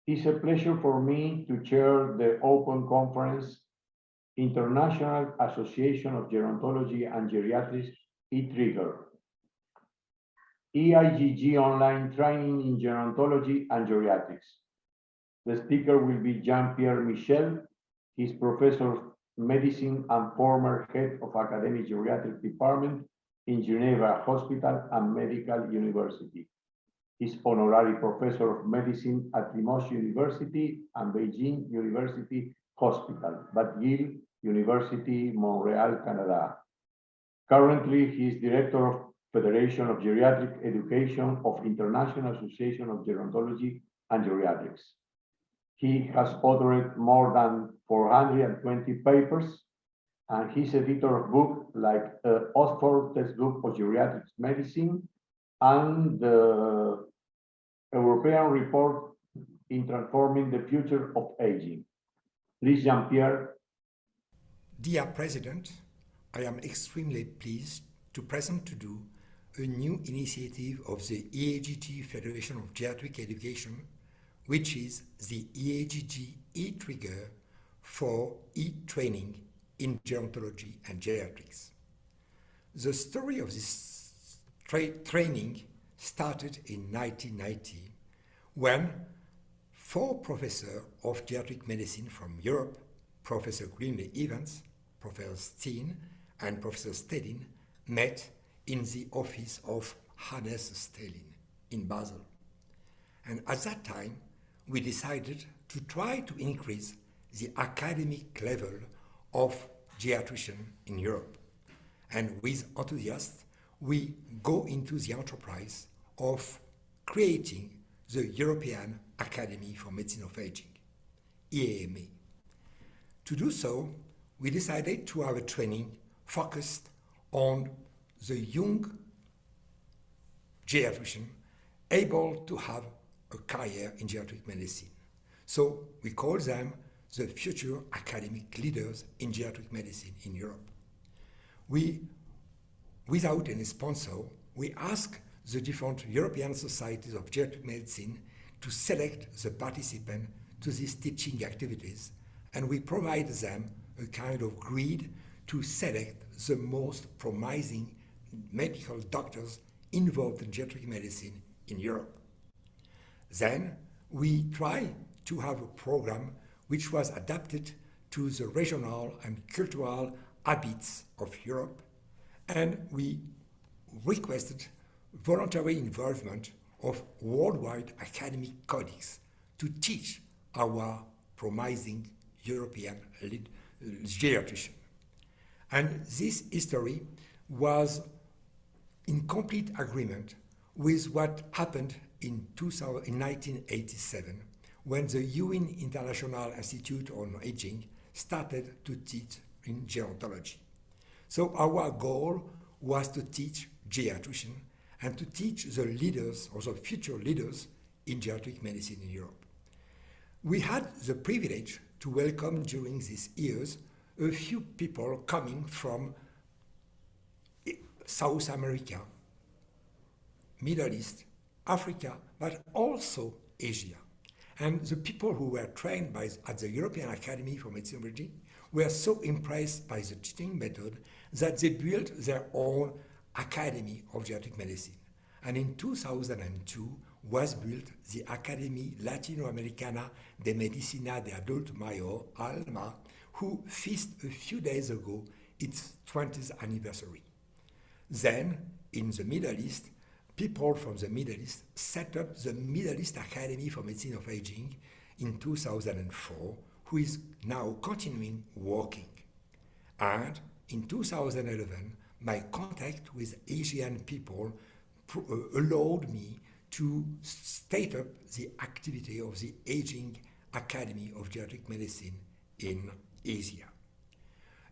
It's a pleasure for me to chair the open conference, International Association of Gerontology and Geriatrics, e-Trigger, EIGG online training in gerontology and geriatrics. The speaker will be Jean-Pierre Michel. He's professor of medicine and former head of academic geriatric department in Geneva Hospital and Medical University. He's honorary professor of medicine at Limoges University and Beijing University Hospital, McGill University, Montreal, Canada. Currently, he is director of Federation of Geriatric Education of International Association of Gerontology and Geriatrics. He has authored more than 420 papers, and he's editor of books like Oxford Textbook of Geriatric Medicine and the European Report in Transforming the Future of Aging. Please, Jean-Pierre. Dear President, I am extremely pleased to present to you a new initiative of the EAGG Federation of Geriatric Education, which is the EAGG e-Trigger for e-training in gerontology and geriatrics. The story of this training started in 1990 when 4 professors of geriatric medicine from Europe, Professor Greenley-Evans, Professor Steen, and Professor Stedin, met in the office of Hannes Stelin in Basel. And at that time, we decided to try to increase the academic level of geriatrician in Europe. And with enthusiasm, we go into the enterprise of creating the European Academy for Medicine of Aging, EAMA. To do so, we decided to have a training focused on the young geriatrician able to have a career in geriatric medicine. So we call them the future academic leaders in geriatric medicine in Europe. Without any sponsor, we ask the different European societies of geriatric medicine to select the participants to these teaching activities, and we provide them a kind of grid to select the most promising medical doctors involved in geriatric medicine in Europe. Then we try to have a program which was adapted to the regional and cultural habits of Europe, and we requested voluntary involvement of worldwide academic colleagues to teach our promising European geriatrician. And this history was in complete agreement with what happened in 1987 when the UN International Institute on Aging started to teach in gerontology. So our goal was to teach geriatricians and to teach the leaders or the future leaders in geriatric medicine in Europe. We had the privilege to welcome during these years a few people coming from South America, Middle East, Africa, but also Asia. And the people who were trained at the European Academy for Medicine of Aging were so impressed by the teaching method that they built their own Academy of Geriatric Medicine. And in 2002 was built the Academy Latinoamericana de Medicina de Adulto Mayor, ALMA, who feasted a few days ago its 20th anniversary. Then, in the Middle East, people from the Middle East set up the Middle East Academy for Medicine of Aging in 2004, who is now continuing working. And in 2011, my contact with Asian people allowed me to state up the activity of the Aging Academy of Geriatric Medicine in Asia.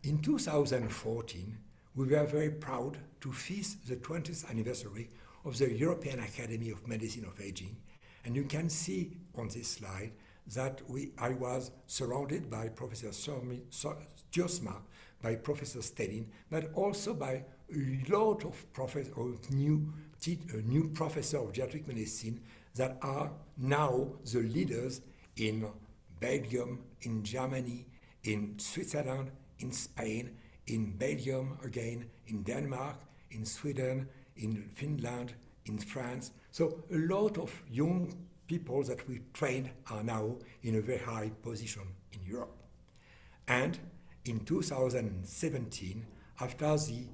In 2014, we were very proud to feast the 20th anniversary of the European Academy of Medicine of Aging, and you can see on this slide that I was surrounded by Professor Stuursma, by Professor Stedin, but also by a lot of new professors of geriatric medicine that are now the leaders in Belgium, in Germany, in Switzerland, in Spain, in Belgium again, in Denmark, in Sweden, in Finland, in France. So a lot of young people that we trained are now in a very high position in Europe. And in 2017, after the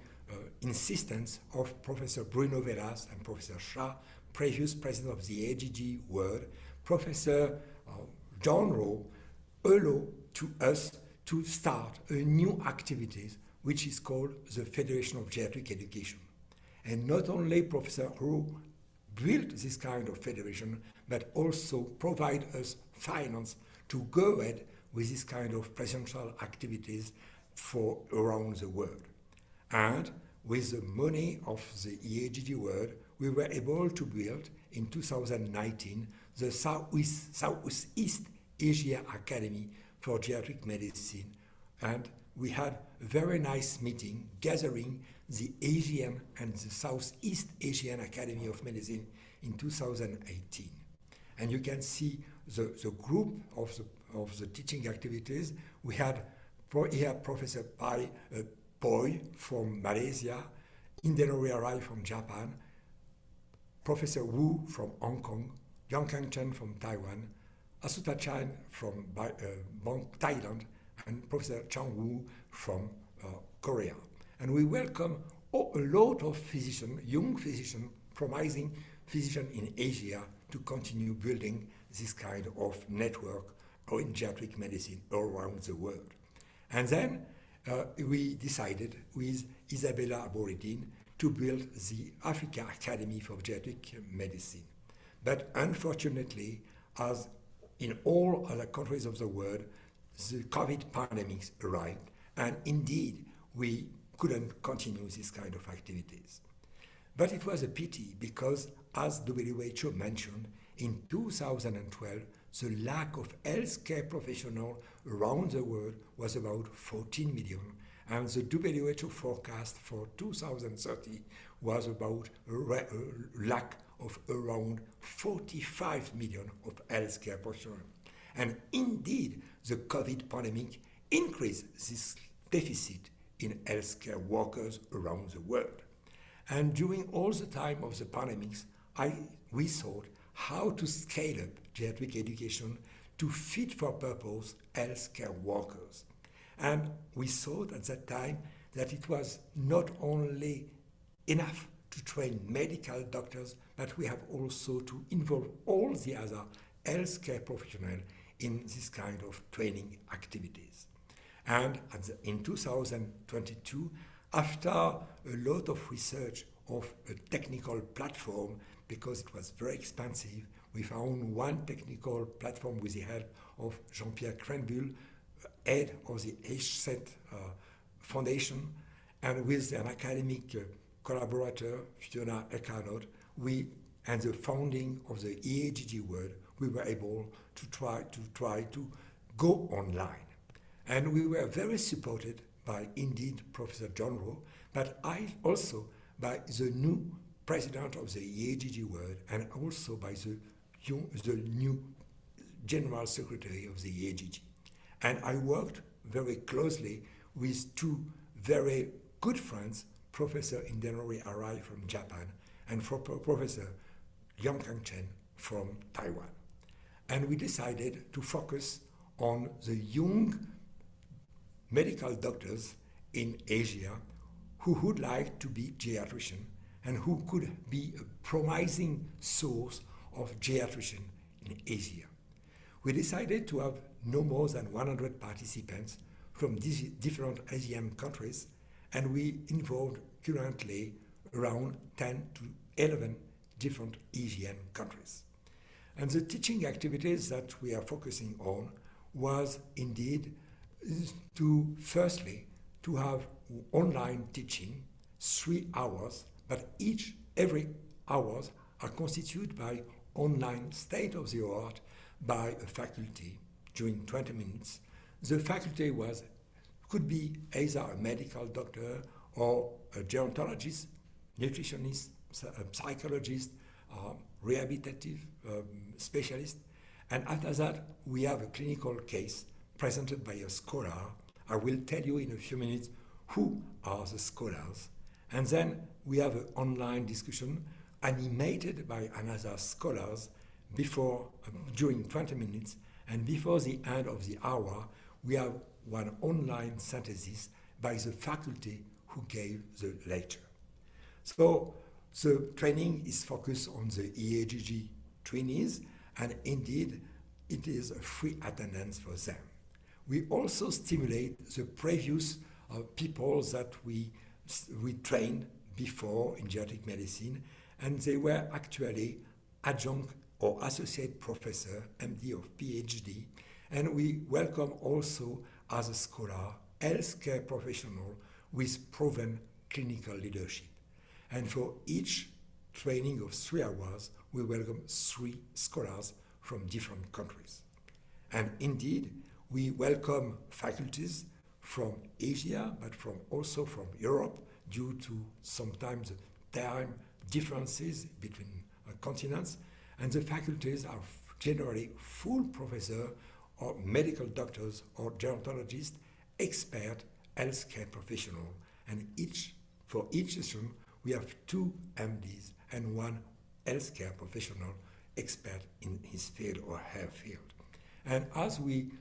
insistence of Professor Bruno Velas and Professor Shah, previous president of the AGG World, Professor John Rowe allowed to us to start a new activities which is called the Federation of Geriatric Education. And not only Professor Rowe built this kind of federation, but also provide us finance to go ahead with this kind of presential activities for around the world. And with the money of the EAGG World, we were able to build in 2019 the Southeast Asia Academy for Geriatric Medicine. And we had a very nice meeting gathering the Asian and the Southeast Asian Academy of Medicine in 2018. And you can see the group of the teaching activities. We had here Professor Poi from Malaysia, Indenori Arai from Japan, Professor Wu from Hong Kong, Yang Kang Chen from Taiwan, Asuta Chan from Thailand, and Professor Chang Wu from Korea. And we welcome a lot of physicians, young physicians, promising physicians in Asia to continue building this kind of network in geriatric medicine around the world. And then we decided with Isabella Aboridine to build the Africa Academy for Geriatric Medicine. But unfortunately, as in all other countries of the world, the COVID pandemic arrived, and indeed we couldn't continue this kind of activities. But it was a pity because, as WHO mentioned, in 2012, the lack of healthcare professionals around the world was about 14 million, and the WHO forecast for 2030 was about a lack of around 45 million of healthcare professionals. And indeed, the COVID pandemic increased this deficit in healthcare workers around the world. And during all the time of the pandemics, we thought how to scale up geriatric education to fit for purpose healthcare workers. And we thought at that time that it was not only enough to train medical doctors, but we have also to involve all the other healthcare professionals in this kind of training activities. And in 2022, after a lot of research of a technical platform, because it was very expensive, we found one technical platform with the help of Jean-Pierre Crenbull, head of the HSET Foundation, and with an academic collaborator, Fiona Eckernott, and the founding of the EAGG World, we were able to try to go online. And we were very supported by, indeed, Professor John Rowe, but also by the new president of the EAGG World, and also by the new general secretary of the EAGG. And I worked very closely with two very good friends, Professor Indenori Arai from Japan and Professor Yang Kang Chen from Taiwan. And we decided to focus on the young medical doctors in Asia who would like to be geriatrician and who could be a promising source of geriatrician in Asia. We decided to have no more than 100 participants from these different Asian countries, and we involved currently around 10 to 11 different Asian countries. And the teaching activities that we are focusing on was indeed firstly to have online teaching 3 hours, but every hours are constituted by online state-of-the-art by a faculty during 20 minutes. The faculty could be either a medical doctor or a gerontologist, nutritionist, a psychologist, rehabilitative specialist, And after that, we have a clinical case presented by a scholar. I will tell you in a few minutes who are the scholars. And then we have an online discussion animated by another scholars during 20 minutes. And before the end of the hour, we have one online synthesis by the faculty who gave the lecture. So the training is focused on the EAGG trainees, and indeed it is a free attendance for them. We also stimulate the previous people that we trained before in geriatric medicine, and they were actually adjunct or associate professor, MD or PhD, and we welcome also as a scholar, healthcare professional with proven clinical leadership. And for each training of 3 hours, we welcome 3 scholars from different countries. And indeed, we welcome faculties from Asia, but also from Europe, due to sometimes time differences between continents. And the faculties are generally full professor or medical doctors or gerontologists, expert healthcare professional. And for each session, we have 2 MDs and 1 healthcare professional expert in his field or her field. And as we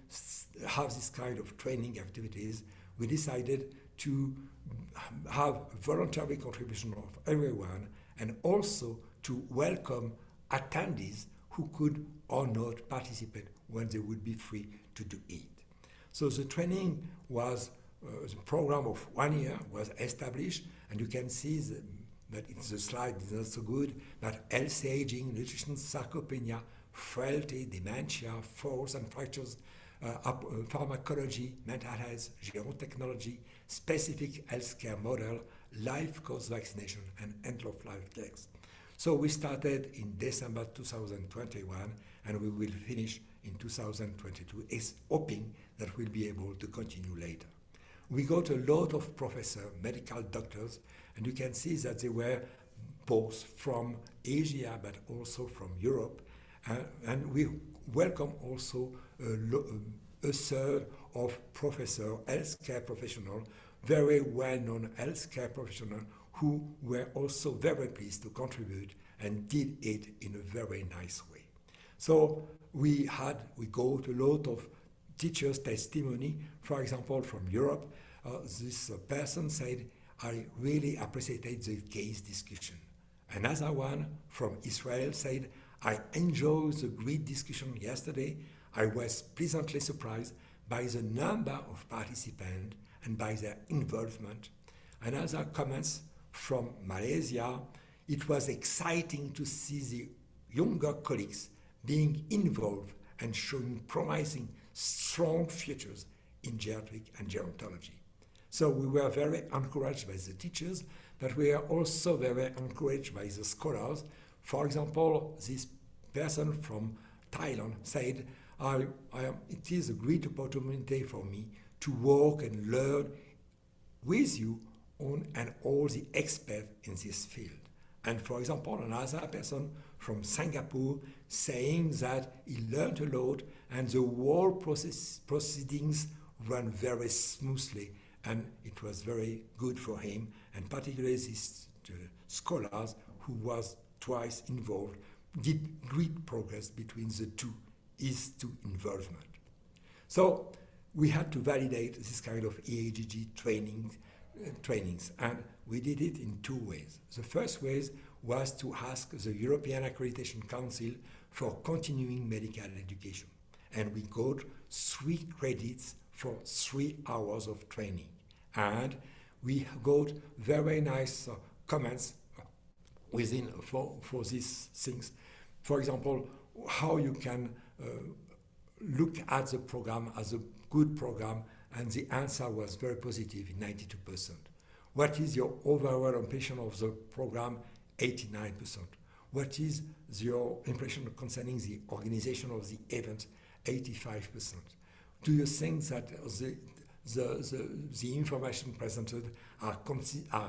have this kind of training activities, we decided to have voluntary contribution of everyone, and also to welcome attendees who could or not participate when they would be free to do it. So the training was, the program of 1 year was established, and you can see that the slide is not so good, but health aging, nutrition, sarcopenia, frailty, dementia, falls and fractures, pharmacology, mental health, gerontechnology, specific healthcare model, life course vaccination, and end-of-life care. So we started in December 2021, and we will finish in 2022, hoping that we'll be able to continue later. We got a lot of professors, medical doctors, and you can see that they were both from Asia, but also from Europe. And we welcome also a third of professor, healthcare professional, very well-known healthcare professional, who were also very pleased to contribute and did it in a very nice way. So we got a lot of teachers' testimony. For example, from Europe, this person said, "I really appreciated the case discussion." Another one from Israel said, "I enjoyed the great discussion yesterday. I was pleasantly surprised by the number of participants and by their involvement." Another comments from Malaysia, "It was exciting to see the younger colleagues being involved and showing promising, strong futures in geriatric and gerontology." So we were very encouraged by the teachers, but we are also very encouraged by the scholars. For example, this person from Thailand said, it is a great opportunity for me to work and learn with you and all the experts in this field. And for example, another person from Singapore saying that he learned a lot and the whole proceedings ran very smoothly, and it was very good for him, and particularly these scholars who was twice involved did great progress between the two involvement. So we had to validate this kind of EAGG trainings, and we did it in 2 ways. The first way was to ask the European Accreditation Council for continuing medical education, and we got 3 credits for 3 hours of training, and we got very nice comments for these things. For example, how you can look at the program as a good program, and the answer was very positive in 92%. What is your overall impression of the program? 89%. What is your impression concerning the organization of the event? 85%. Do you think that the information presented are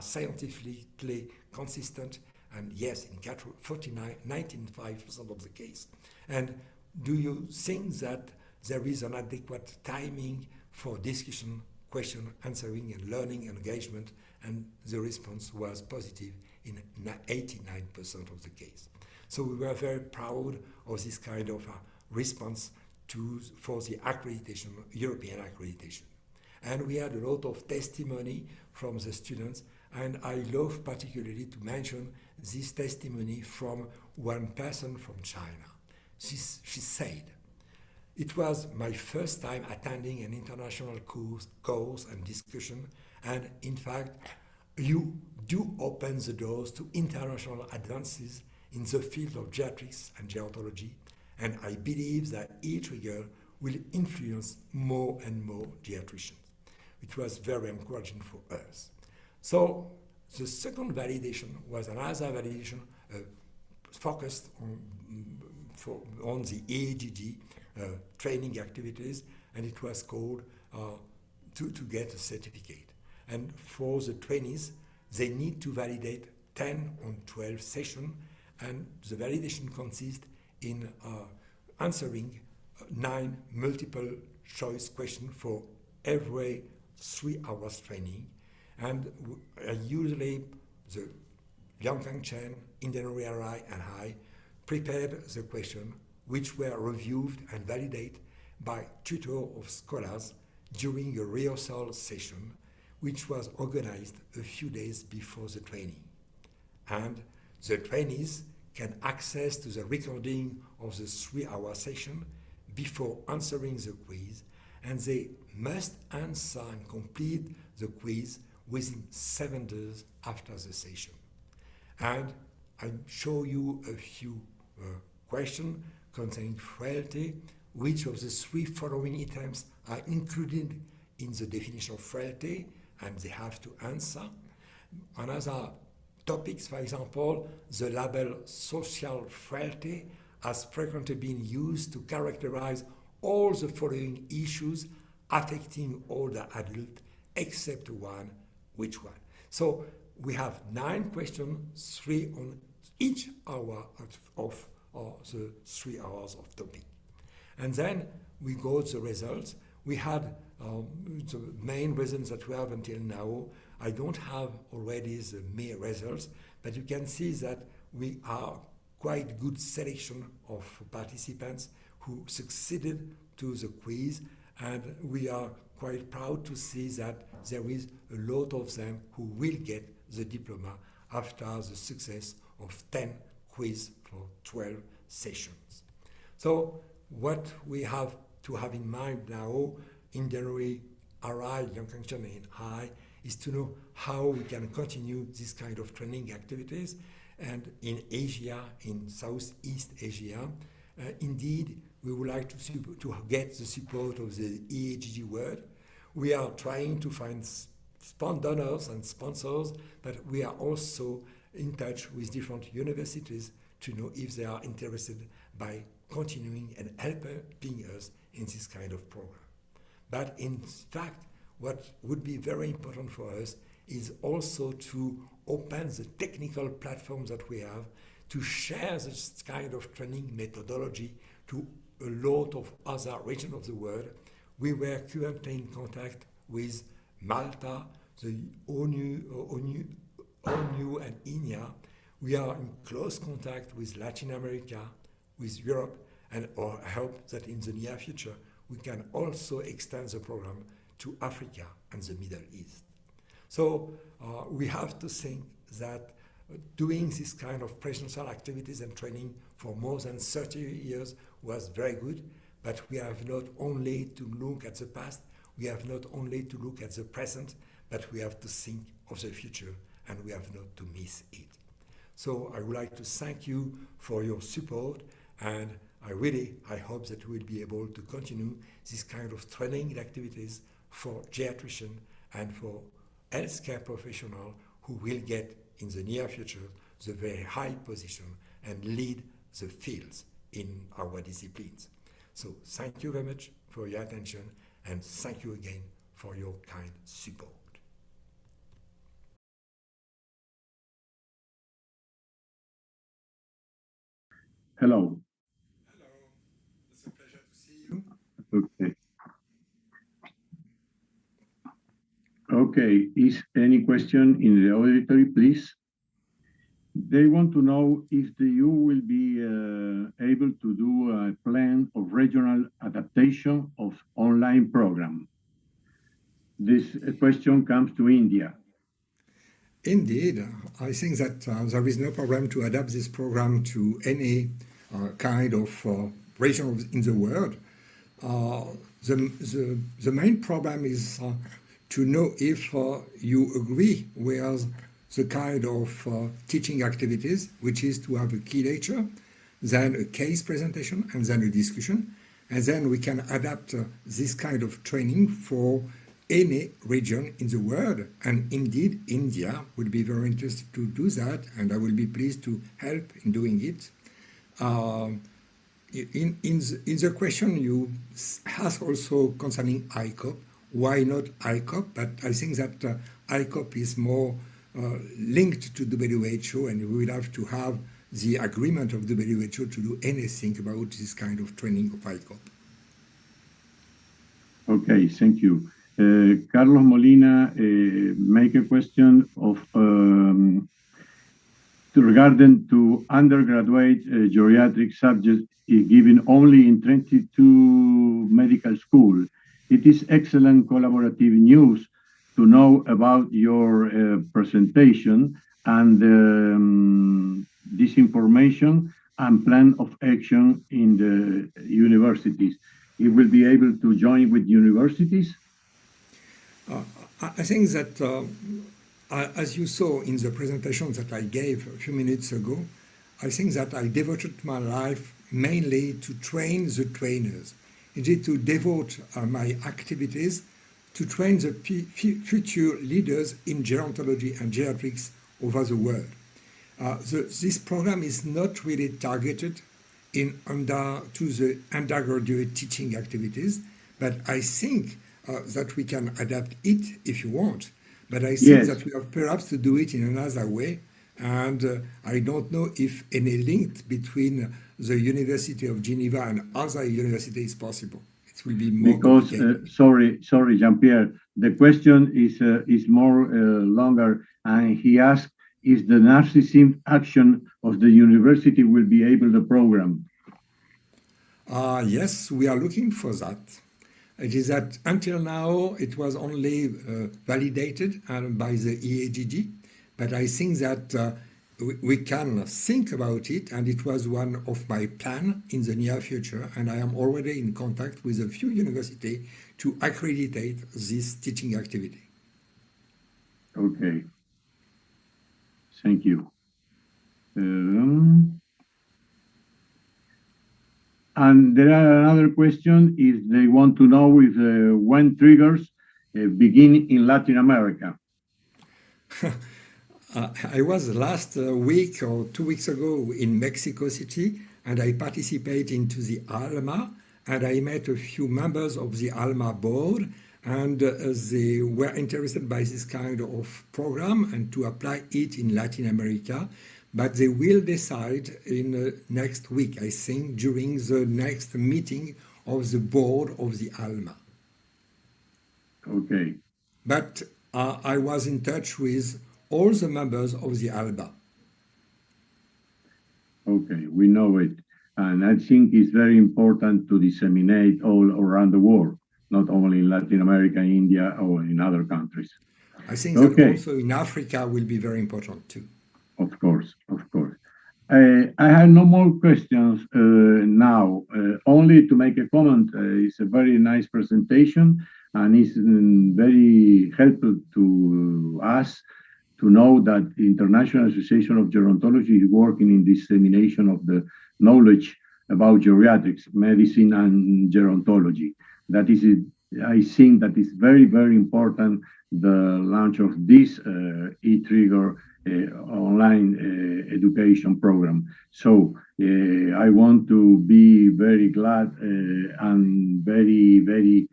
scientifically consistent? And yes, in 95% of the case. And do you think that there is an adequate timing for discussion, question, answering, and learning engagement? And the response was positive in 89% of the case. So we were very proud of this kind of response for the accreditation, European accreditation. And we had a lot of testimony from the students, and I love particularly to mention this testimony from one person from China. She said, "It was my first time attending an international course and discussion, and in fact, you do open the doors to international advances in the field of geriatrics and gerontology, and I believe that e-trigger will influence more and more geriatricians." It was very encouraging for us. So the second validation was another validation focused on the AGG training activities, and it was called to get a certificate. And for the trainees, they need to validate 10 on 12 sessions, and the validation consists in answering 9 multiple choice questions for every 3 hours training. And usually the Liangkang Chen, Indian RI, and I prepared the question, which were reviewed and validated by tutor of scholars during a rehearsal session, which was organized a few days before the training. And the trainees can access to the recording of the 3-hour session before answering the quiz, and they must answer and complete the quiz within 7 days after the session. And I show you a few questions concerning frailty. Which of the 3 following items are included in the definition of frailty? And they have to answer. Another topics, for example, the label social frailty has frequently been used to characterize all the following issues affecting all the adults except one. Which one? So we have 9 questions, 3 on each hour of the 3 hours of topic. And then we go to the results. We had the main results that we have until now. I don't have already the main results, but you can see that we are quite good selection of participants who succeeded to the quiz, and we are quite proud to see that there is a lot of them who will get the diploma after the success of 10 quiz for 12 sessions. So what we have to have in mind now in January, RI, Liangkang Chen, and I, is to know how we can continue this kind of training activities. And in Asia, in Southeast Asia, indeed, we would like to get the support of the EAGG world. We are trying to find donors and sponsors, but we are also in touch with different universities to know if they are interested by continuing and helping us in this kind of program. But in fact, what would be very important for us is also to open the technical platforms that we have to share this kind of training methodology to a lot of other regions of the world. We were currently in contact with Malta, the ONU and India. We are in close contact with Latin America, with Europe, and I hope that in the near future we can also extend the program to Africa and the Middle East. So we have to think that doing this kind of presential activities and training for more than 30 years was very good, but we have not only to look at the past, we have not only to look at the present, but we have to think of the future, and we have not to miss it. So I would like to thank you for your support, and I hope that we'll be able to continue this kind of training activities for geriatricians and for healthcare professionals who will get in the near future the very high position and lead the fields in our disciplines. So thank you very much for your attention, and thank you again for your kind support. Hello. Okay. Okay, is any question in the auditory, please? They want to know if you will be able to do a plan of regional adaptation of online program. This question comes to India. Indeed, I think that there is no problem to adapt this program to any kind of region in the world. The main problem is to know if you agree with the kind of teaching activities, which is to have a key lecture, then a case presentation, and then a discussion. And then we can adapt this kind of training for any region in the world. And indeed, India would be very interested to do that, and I will be pleased to help in doing it. In the question you ask also concerning ICOP, why not ICOP? But I think that ICOP is more linked to WHO, and we will have to have the agreement of WHO to do anything about this kind of training of ICOP. Okay, thank you. Carlos Molina make a question of regarding to undergraduate geriatric subjects given only in 22 medical school. It is excellent collaborative news to know about your presentation and this information and plan of action in the universities. You will be able to join with universities? I think that, as you saw in the presentation that I gave a few minutes ago, I think that I devoted my life mainly to train the trainers. Indeed, to devote my activities to train the future leaders in gerontology and geriatrics over the world. This program is not really targeted to the undergraduate teaching activities, but I think that we can adapt it if you want. But I think that we have perhaps to do it in another way, and I don't know if any link between the University of Geneva and other universities is possible. It will be more because sorry, Jean-Pierre. The question is more longer, and he asked, "Is the narcissism action of the university will be able to program?" Yes, we are looking for that. It is that until now it was only validated by the EAGG, but I think that we can think about it, and it was one of my plans in the near future, and I am already in contact with a few universities to accreditate this teaching activity. Okay. Thank you. And there are another question is they want to know if when triggers begin in Latin America. I was last week or 2 weeks ago in Mexico City, and I participated into the ALMA, and I met a few members of the ALMA board, and they were interested by this kind of program and to apply it in Latin America. But they will decide in next week, I think, during the next meeting of the board of the ALMA. Okay. But I was in touch with all the members of the ALMA. Okay, we know it. And I think it's very important to disseminate all around the world, not only in Latin America, India, or in other countries. I think that also in Africa will be very important too. Of course, of course. I have no more questions now. Only to make a comment, it's a very nice presentation, and it's very helpful to us to know that the International Association of Gerontology is working in dissemination of the knowledge about geriatrics, medicine, and gerontology. That is, I think that is very, very important, the launch of this e-trigger online education program. So I want to be very glad and very, very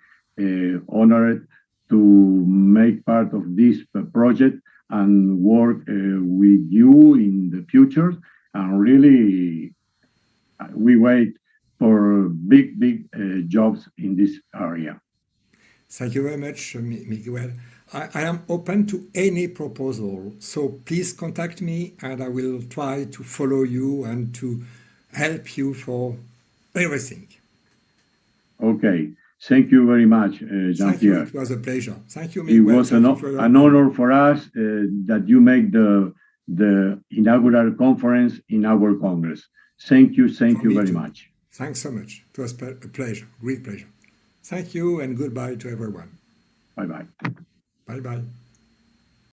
honored to make part of this project and work with you in the future. And really, we wait for big jobs in this area. Thank you very much, Miguel. I am open to any proposal, so please contact me and I will try to follow you and to help you for everything. Okay, thank you very much, Thank you, Jean-Pierre. it was a pleasure. Thank you, It Miguel. was Thank an you for your honor for us that you make the inaugural conference in our Congress. Thank you For me very too. much. Thanks so much. It was a pleasure, great pleasure. Thank you and goodbye to everyone. Bye-bye. Bye-bye.